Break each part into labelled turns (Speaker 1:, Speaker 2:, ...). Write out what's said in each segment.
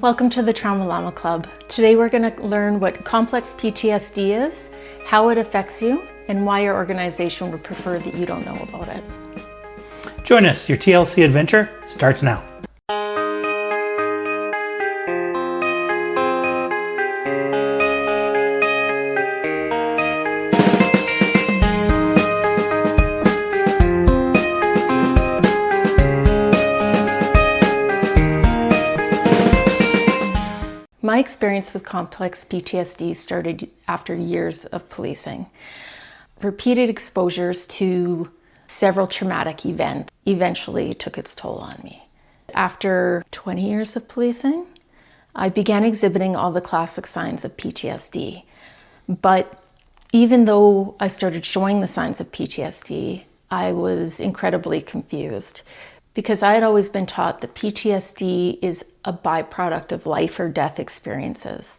Speaker 1: Welcome to the Trauma Llama Club. Today we're going to learn what complex PTSD is, how it affects you, and why your organization would prefer that you don't know about it.
Speaker 2: Join us, your TLC adventure starts now.
Speaker 1: My experience with complex PTSD started after years of policing. Repeated exposures to several traumatic events eventually took its toll on me. After 20 years of policing, I began exhibiting all the classic signs of PTSD. But even though I started showing the signs of PTSD, I was incredibly confused because I had always been taught that PTSD is a byproduct of life or death experiences.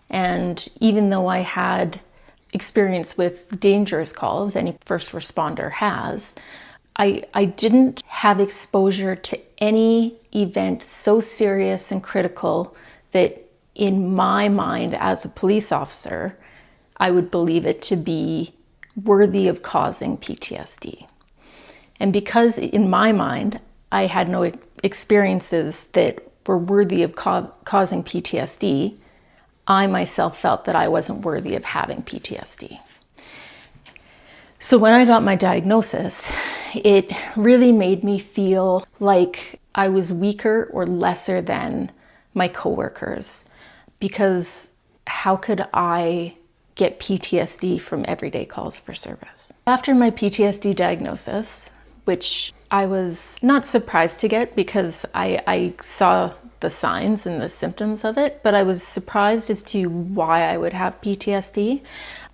Speaker 1: And even though I had experience with dangerous calls, any first responder has, I didn't have exposure to any event so serious and critical that in my mind as a police officer, I would believe it to be worthy of causing PTSD. And because in my mind, I had no experiences that were worthy of causing PTSD, I myself felt that I wasn't worthy of having PTSD. So when I got my diagnosis, it really made me feel like I was weaker or lesser than my coworkers, because how could I get PTSD from everyday calls for service? After my PTSD diagnosis, which I was not surprised to get because I saw the signs and the symptoms of it, but I was surprised as to why I would have PTSD.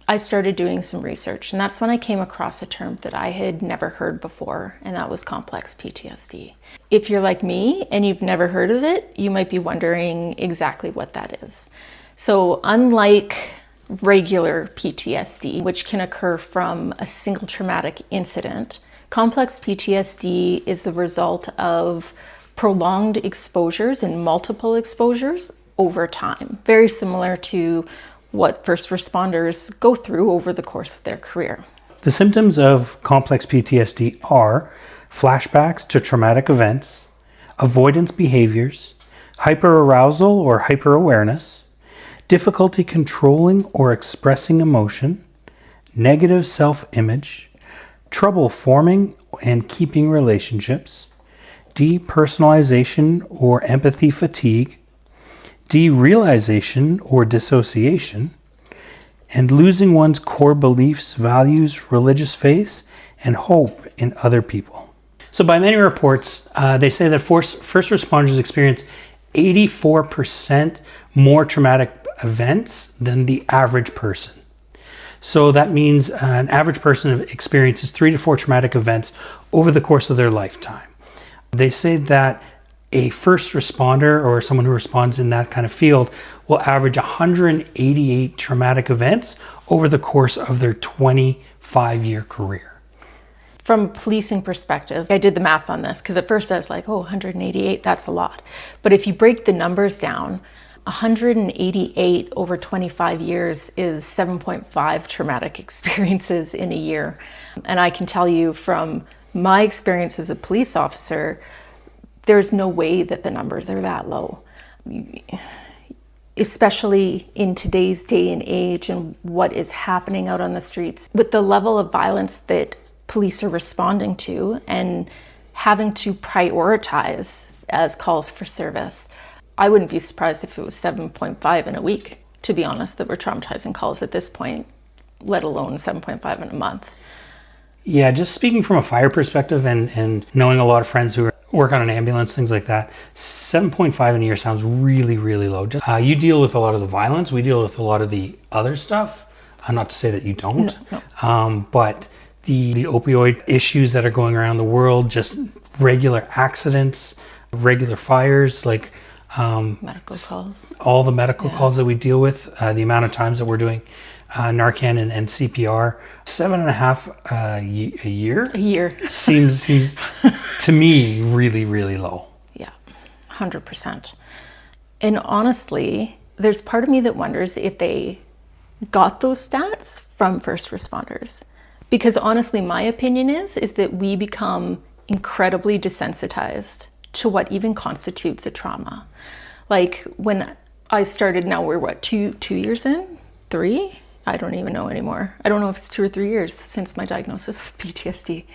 Speaker 1: I started doing some research, and that's when I came across a term that I had never heard before, and that was complex PTSD. If you're like me and you've never heard of it, you might be wondering exactly what that is. So unlike regular PTSD, which can occur from a single traumatic incident, complex PTSD is the result of prolonged exposures and multiple exposures over time, very similar to what first responders go through over the course of their career.
Speaker 2: The symptoms of complex PTSD are flashbacks to traumatic events, avoidance behaviors, hyperarousal or hyperawareness, difficulty controlling or expressing emotion, negative self-image, trouble forming and keeping relationships, depersonalization or empathy fatigue, derealization or dissociation, and losing one's core beliefs, values, religious faith, and hope in other people. So by many reports, they say that first responders experience 84% more traumatic events than the average person. So that means an average person experiences 3 to 4 traumatic events over the course of their lifetime. They say that a first responder or someone who responds in that kind of field will average 188 traumatic events over the course of their 25-year career.
Speaker 1: From a policing perspective, I did the math on this because at first I was like, 188, that's a lot. But if you break the numbers down, 188 over 25 years is 7.5 traumatic experiences in a year. And I can tell you from my experience as a police officer, there's no way that the numbers are that low. Especially in today's day and age and what is happening out on the streets. With the level of violence that police are responding to and having to prioritize as calls for service, I wouldn't be surprised if it was 7.5 in a week, to be honest, that were traumatizing calls at this point, let alone 7.5 in a month.
Speaker 2: Yeah, just speaking from a fire perspective and knowing a lot of friends who work on an ambulance, things like that, 7.5 in a year sounds really, really low. You deal with a lot of the violence. We deal with a lot of the other stuff. Not to say that you don't, no. But the opioid issues that are going around the world, just regular accidents, regular fires, like
Speaker 1: medical calls,
Speaker 2: all the medical calls that we deal with, the amount of times that we're doing Narcan and CPR, 7.5 a year seems to me really, really low.
Speaker 1: Yeah, 100%. And honestly, there's part of me that wonders if they got those stats from first responders. Because honestly, my opinion is that we become incredibly desensitized to what even constitutes a trauma. Like when I started, now we're what, two years in? 3? I don't even know anymore. I don't know if it's 2 or 3 years since my diagnosis with PTSD.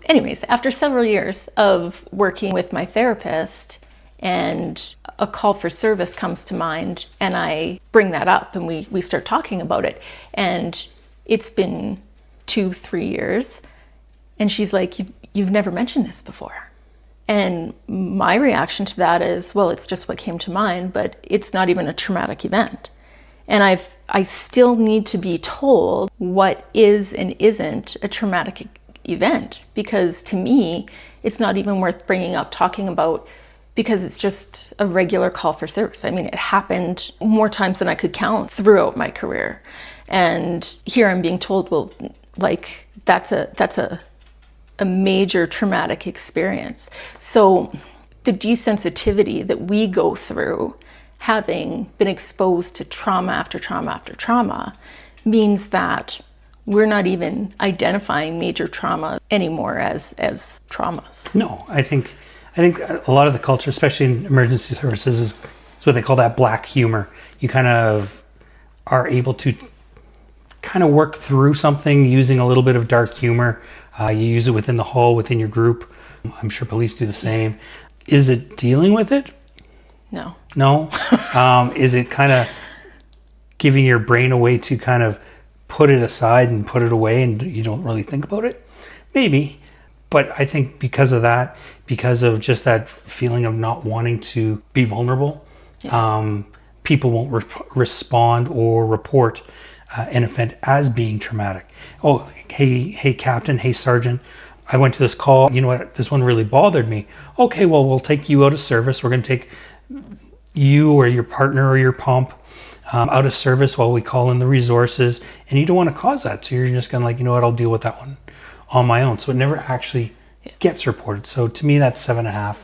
Speaker 1: Anyways, after several years of working with my therapist, and a call for service comes to mind, and I bring that up and we start talking about it. And it's been 2-3 years. And she's like, you've never mentioned this before. And my reaction to that is, well, it's just what came to mind, but it's not even a traumatic event. And I still need to be told what is and isn't a traumatic event, because to me, it's not even worth bringing up, talking about, because it's just a regular call for service. I mean, it happened more times than I could count throughout my career. And here I'm being told, well, like, that's a major traumatic experience. So the desensitivity that we go through, having been exposed to trauma after trauma after trauma, means that we're not even identifying major trauma anymore as traumas.
Speaker 2: No, I think a lot of the culture, especially in emergency services, is what they call that black humor. You kind of are able to kind of work through something using a little bit of dark humor. You use it within the hall, within your group. I'm sure police do the same. Is it dealing with it?
Speaker 1: No.
Speaker 2: No? Is it kind of giving your brain a way to kind of put it aside and put it away and you don't really think about it? Maybe. But I think because of that, because of just that feeling of not wanting to be vulnerable, people won't respond or report an event as being traumatic. Oh, hey, Captain, hey, Sergeant, I went to this call. You know what? This one really bothered me. Okay, well, we'll take you out of service. We're going to take you or your partner or your pump out of service while we call in the resources. And you don't want to cause that. So you're just going to like, you know what? I'll deal with that one on my own. So it never actually gets reported. So to me, that 7.5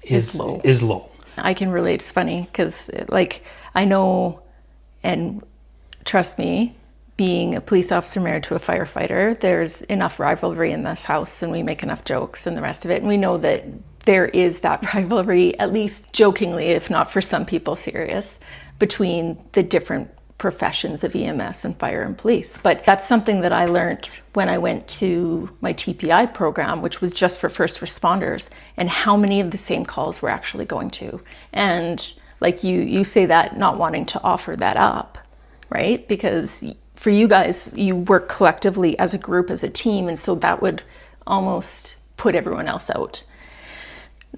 Speaker 2: is low.
Speaker 1: I can relate. It's funny because like I know, and trust me, being a police officer married to a firefighter, there's enough rivalry in this house and we make enough jokes and the rest of it. And we know that there is that rivalry, at least jokingly, if not for some people serious, between the different professions of EMS and fire and police. But that's something that I learned when I went to my TPI program, which was just for first responders, and how many of the same calls we're actually going to. And like you say that not wanting to offer that up, right? Because for you guys, you work collectively as a group, as a team, and so that would almost put everyone else out,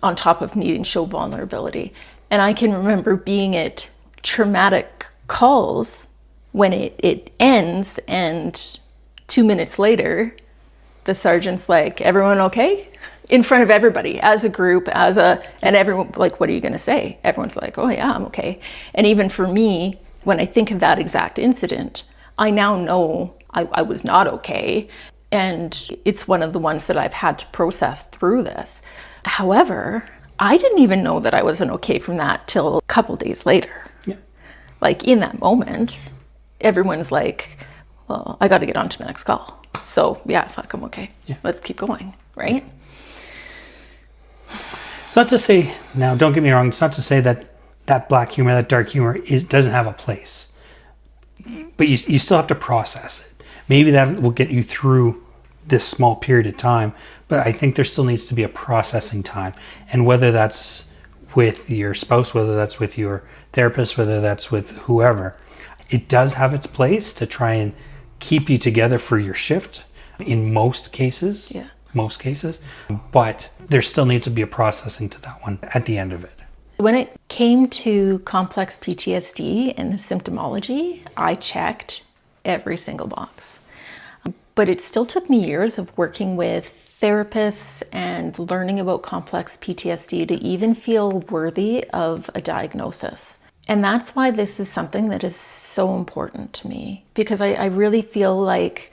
Speaker 1: on top of needing to show vulnerability. And I can remember being at traumatic calls when it ends, and 2 minutes later, the sergeant's like, everyone okay? In front of everybody, as a group, and everyone, like, what are you gonna say? Everyone's like, oh yeah, I'm okay. And even for me, when I think of that exact incident, I now know I was not okay. And it's one of the ones that I've had to process through this. However, I didn't even know that I wasn't okay from that till a couple days later.
Speaker 2: Yeah.
Speaker 1: Like in that moment, everyone's like, well, I got to get on to the next call. So yeah, fuck, I'm okay. Yeah. Let's keep going, right?
Speaker 2: It's not to say, now don't get me wrong, it's not to say that black humor, that dark humor doesn't have a place. But you still have to process it. Maybe that will get you through this small period of time, but I think there still needs to be a processing time. And whether that's with your spouse, whether that's with your therapist, whether that's with whoever, it does have its place to try and keep you together for your shift in most cases.
Speaker 1: Yeah.
Speaker 2: Most cases. But there still needs to be a processing to that one at the end of it.
Speaker 1: When it came to complex PTSD and the symptomology, I checked every single box. But it still took me years of working with therapists and learning about complex PTSD to even feel worthy of a diagnosis. And that's why this is something that is so important to me, because I really feel like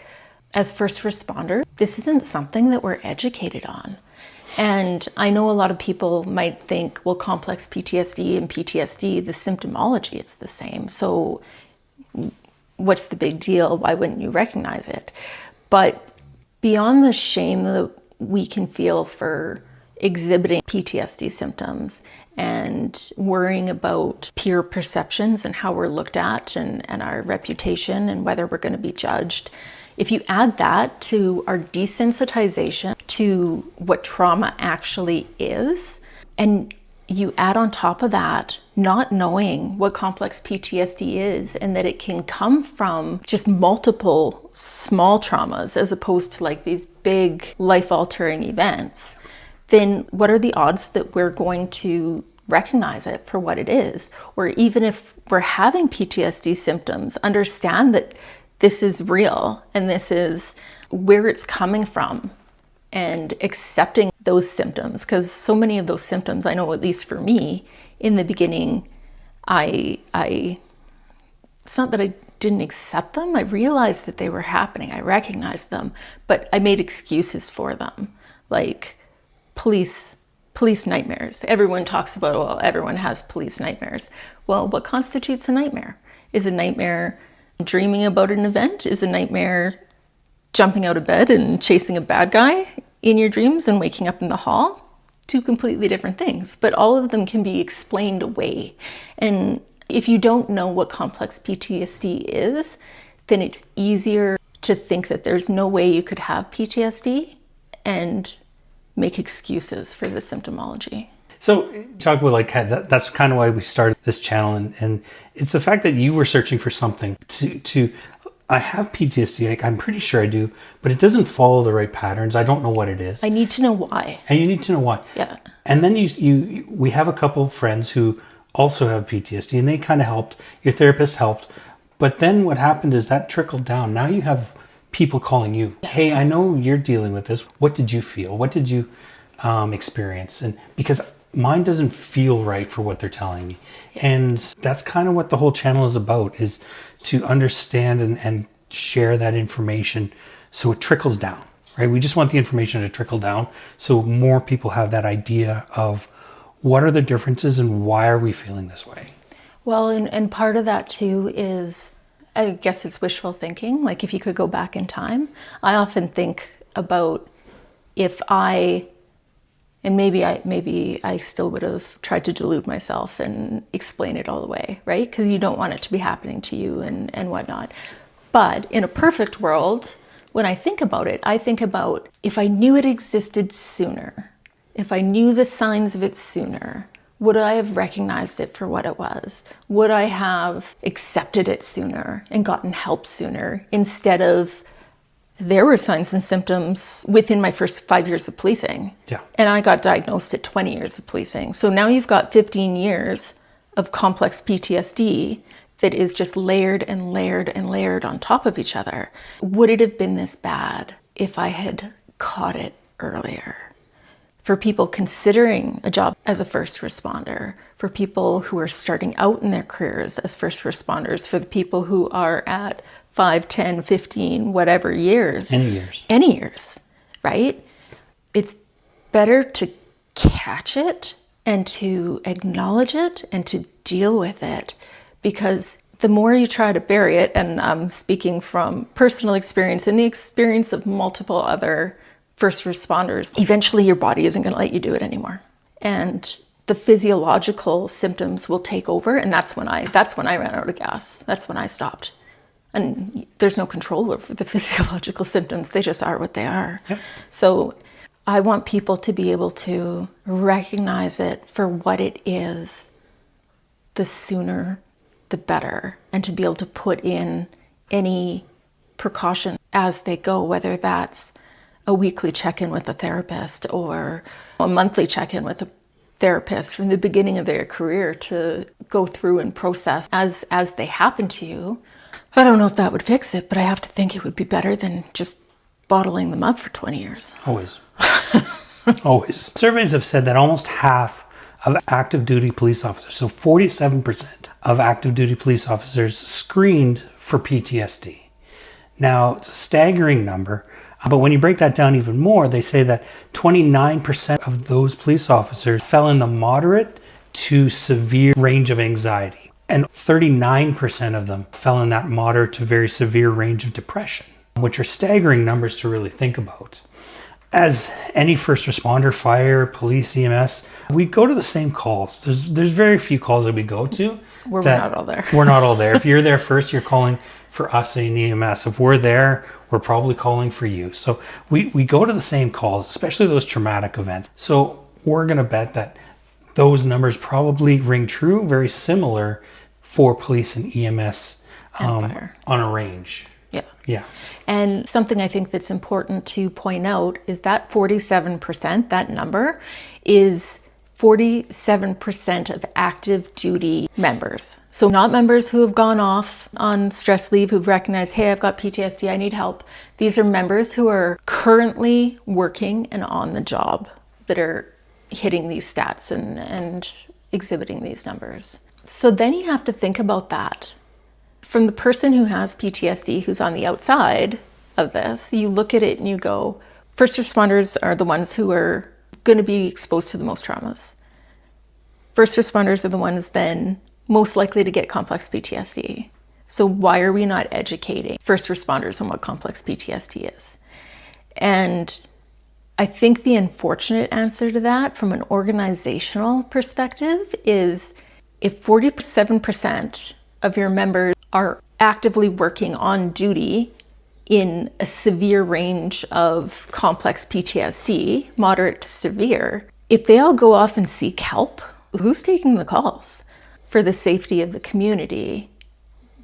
Speaker 1: as first responders, this isn't something that we're educated on. And I know a lot of people might think, well, complex PTSD and PTSD, the symptomology is the same. So what's the big deal? Why wouldn't you recognize it? But beyond the shame that we can feel for exhibiting PTSD symptoms and worrying about peer perceptions and how we're looked at and our reputation and whether we're going to be judged, if you add that to our desensitization to what trauma actually is, and you add on top of that not knowing what complex PTSD is and that it can come from just multiple small traumas as opposed to like these big life-altering events, then what are the odds that we're going to recognize it for what it is? Or even if we're having PTSD symptoms, understand that this is real and this is where it's coming from, and accepting those symptoms. Because so many of those symptoms, I know at least for me, in the beginning, it's not that I didn't accept them. I realized that they were happening. I recognized them, but I made excuses for them. Like police nightmares. Everyone talks about, well, everyone has police nightmares. Well, what constitutes a nightmare? Is a nightmare dreaming about an event? Is a nightmare jumping out of bed and chasing a bad guy in your dreams and waking up in the hall? Two completely different things, but all of them can be explained away. And if you don't know what complex PTSD is, then it's easier to think that there's no way you could have PTSD and make excuses for the symptomology.
Speaker 2: So talk about like that's kind of why we started this channel, and it's the fact that you were searching for something to I have PTSD, like I'm pretty sure I do, but it doesn't follow the right patterns. I don't know what it is.
Speaker 1: I need to know why.
Speaker 2: And you need to know why.
Speaker 1: Yeah.
Speaker 2: And then we have a couple of friends who also have PTSD, and they kind of helped. Your therapist helped. But then what happened is that trickled down. Now you have people calling you. Hey, I know you're dealing with this. What did you feel? What did you experience? And because mine doesn't feel right for what they're telling me. And that's kind of what the whole channel is about, is to understand and share that information so it trickles down, right? We just want the information to trickle down so more people have that idea of what are the differences and why are we feeling this way.
Speaker 1: Well, and part of that too is, I guess it's wishful thinking. Like if you could go back in time, I often think about if and maybe I still would have tried to delude myself and explain it all the way, right? Because you don't want it to be happening to you and whatnot. But in a perfect world, when I think about it, I think about if I knew it existed sooner, if I knew the signs of it sooner, would I have recognized it for what it was? Would I have accepted it sooner and gotten help sooner, instead of there were signs and symptoms within my first 5 years of policing.
Speaker 2: Yeah.
Speaker 1: And I got diagnosed at 20 years of policing. So now you've got 15 years of complex PTSD that is just layered and layered and layered on top of each other. Would it have been this bad if I had caught it earlier? For people considering a job as a first responder, for people who are starting out in their careers as first responders, for the people who are at 5, 10, 15, whatever years.
Speaker 2: Any years,
Speaker 1: right? It's better to catch it and to acknowledge it and to deal with it, because the more you try to bury it, and I'm speaking from personal experience and the experience of multiple other first responders, eventually your body isn't going to let you do it anymore. And the physiological symptoms will take over, and that's when I ran out of gas. That's when I stopped. And there's no control over the physiological symptoms. They just are what they are.
Speaker 2: Yep.
Speaker 1: So I want people to be able to recognize it for what it is. The sooner, the better. And to be able to put in any precaution as they go, whether that's a weekly check-in with a therapist or a monthly check-in with a therapist from the beginning of their career, to go through and process as they happen to you. I don't know if that would fix it, but I have to think it would be better than just bottling them up for 20 years.
Speaker 2: Always. Always. Surveys have said that almost half of active duty police officers, so 47% of active duty police officers, screened for PTSD. Now, it's a staggering number. But when you break that down even more, they say that 29% of those police officers fell in the moderate to severe range of anxiety. And 39% of them fell in that moderate to very severe range of depression, which are staggering numbers to really think about. As any first responder, fire, police, EMS, we go to the same calls. There's very few calls that we go to.
Speaker 1: We're not all there.
Speaker 2: We're not all there. If you're there first, you're calling for us in EMS. If we're there, we're probably calling for you. So we go to the same calls, especially those traumatic events. So we're going to bet that those numbers probably ring true, very similar for police and EMS on a range.
Speaker 1: Yeah.
Speaker 2: Yeah.
Speaker 1: And something I think that's important to point out is that 47%, that number, is 47% of active duty members. So not members who have gone off on stress leave, who've recognized, hey, I've got PTSD, I need help. These are members who are currently working and on the job that are hitting these stats and exhibiting these numbers. So then you have to think about that. From the person who has PTSD, who's on the outside of this, you look at it and you go, first responders are the ones who are going to be exposed to the most traumas. First responders are the ones then most likely to get complex PTSD. So why are we not educating first responders on what complex PTSD is? And I think the unfortunate answer to that from an organizational perspective is if 47% of your members are actively working on duty in a severe range of complex PTSD, moderate to severe, if they all go off and seek help, who's taking the calls for the safety of the community?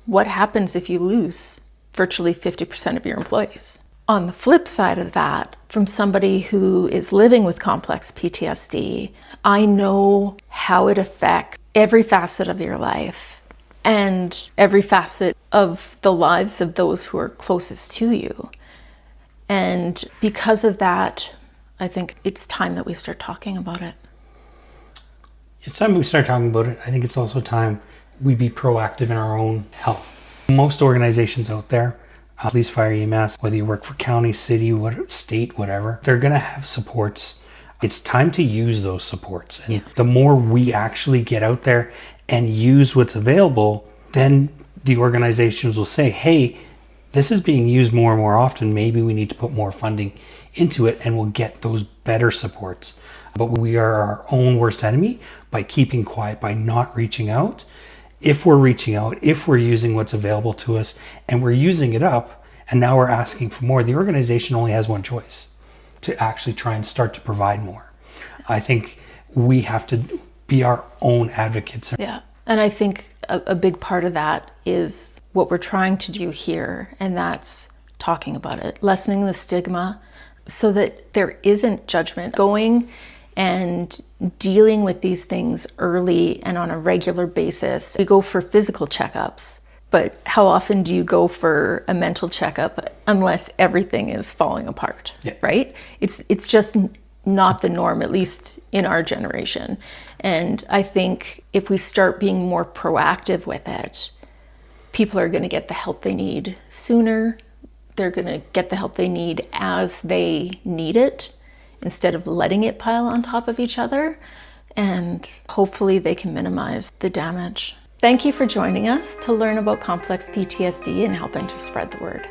Speaker 1: What happens if you lose virtually 50% of your employees? On the flip side of that, from somebody who is living with complex PTSD, I know how it affects every facet of your life and every facet of the lives of those who are closest to you. And because of that, I think it's time that we start talking about it.
Speaker 2: It's time we start talking about it. I think it's also time we be proactive in our own health. Most organizations out there, police, fire, EMS, whether you work for county, city, state, whatever, they're going to have supports. It's time to use those supports. And the more we actually get out there and use what's available, then the organizations will say, hey, this is being used more and more often. Maybe we need to put more funding into it and we'll get those better supports. But we are our own worst enemy by keeping quiet, by not reaching out. If we're reaching out, if we're using what's available to us and we're using it up and now we're asking for more, the organization only has one choice: to actually try and start to provide more. I think we have to be our own advocates.
Speaker 1: Yeah, and I think a big part of that is what we're trying to do here, and that's talking about it, lessening the stigma so that there isn't judgment. Going and dealing with these things early and on a regular basis. We go for physical checkups, but how often do you go for a mental checkup unless everything is falling apart, right? It's just not the norm, at least in our generation. And I think if we start being more proactive with it, people are going to get the help they need sooner. They're going to get the help they need as they need it, instead of letting it pile on top of each other. And hopefully they can minimize the damage. Thank you for joining us to learn about complex PTSD and helping to spread the word.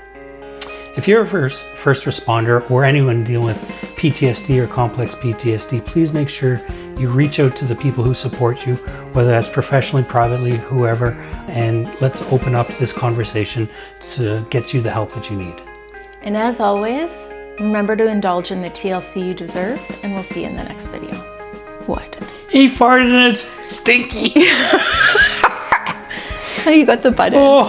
Speaker 2: If you're a first responder or anyone dealing with PTSD or complex PTSD, please make sure you reach out to the people who support you, whether that's professionally, privately, whoever, and let's open up this conversation to get you the help that you need.
Speaker 1: And as always, remember to indulge in the TLC you deserve, and we'll see you in the next video. What?
Speaker 2: He farted and it's stinky.
Speaker 1: Oh, you got the button.
Speaker 2: Oh.